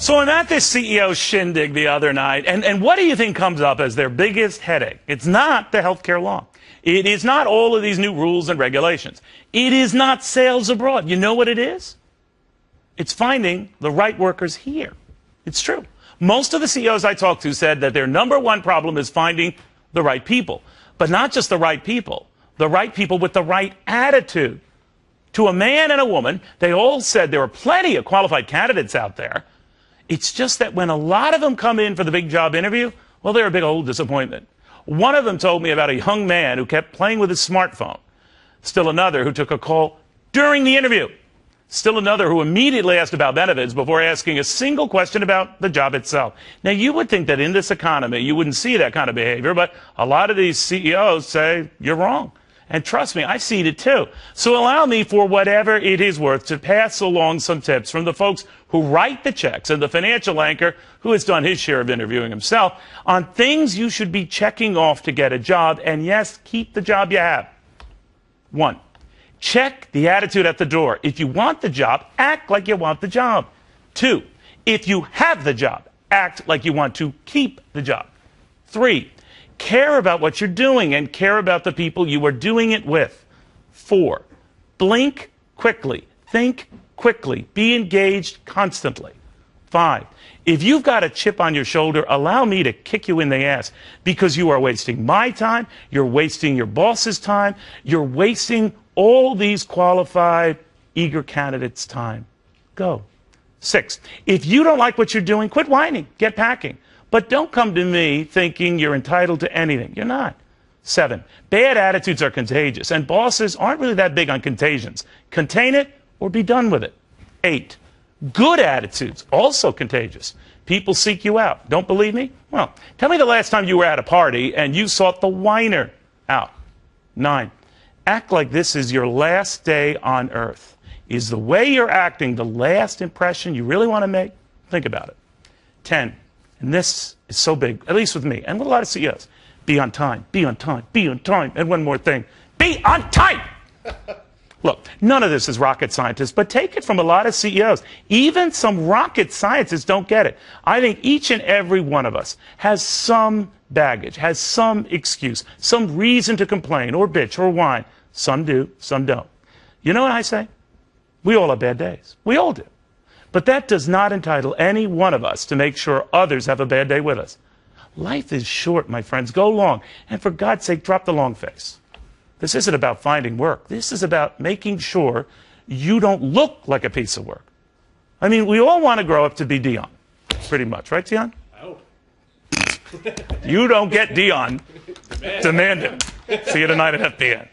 So I'm at this CEO shindig the other night, and what do you think comes up as their biggest headache? It's not the healthcare law. It is not all of these new rules and regulations. It is not sales abroad. You know what it is? It's finding the right workers here. It's true. Most of the CEOs I talked to said that their number one problem is finding the right people. But not just the right people with the right attitude. To a man and a woman, they all said there are plenty of qualified candidates out there. It's just that when a lot of them come in for the big job interview, well, they're a big old disappointment. One of them told me about a young man who kept playing with his smartphone. Still another who took a call during the interview. Still another who immediately asked about benefits before asking a single question about the job itself. Now, you would think that in this economy, you wouldn't see that kind of behavior, but a lot of these CEOs say you're wrong. And trust me, I've seen it too. So allow me, for whatever it is worth, to pass along some tips from the folks who write the checks and the financial anchor who has done his share of interviewing himself on things you should be checking off to get a job. And yes, keep the job you have. 1, check the attitude at the door. If you want the job, act like you want the job. 2, if you have the job, act like you want to keep the job. 3, care about what you're doing and care about the people you are doing it with. 4, blink quickly, think quickly, be engaged constantly. 5, if you've got a chip on your shoulder, allow me to kick you in the ass because you are wasting my time, you're wasting your boss's time, you're wasting all these qualified, eager candidates' time. Go. 6, if you don't like what you're doing, quit whining, get packing. But don't come to me thinking you're entitled to anything. You're not. 7, bad attitudes are contagious, and bosses aren't really that big on contagions. Contain it or be done with it. 8, good attitudes, also contagious. People seek you out. Don't believe me? Well, tell me the last time you were at a party and you sought the whiner out. 9, act like this is your last day on earth. Is the way you're acting the last impression you really want to make? Think about it. 10, and this is so big, at least with me, and with a lot of CEOs. Be on time, be on time, be on time. And one more thing, be on time! Look, none of this is rocket scientists, but take it from a lot of CEOs. Even some rocket scientists don't get it. I think each and every one of us has some baggage, has some excuse, some reason to complain or bitch or whine. Some do, some don't. You know what I say? We all have bad days. We all do. But that does not entitle any one of us to make sure others have a bad day with us. Life is short, my friends. Go long. And for God's sake, drop the long face. This isn't about finding work. This is about making sure you don't look like a piece of work. I mean, we all want to grow up to be Dion, pretty much. Right, Dion? I hope. You don't get Dion. Demand it. See you tonight at FBN.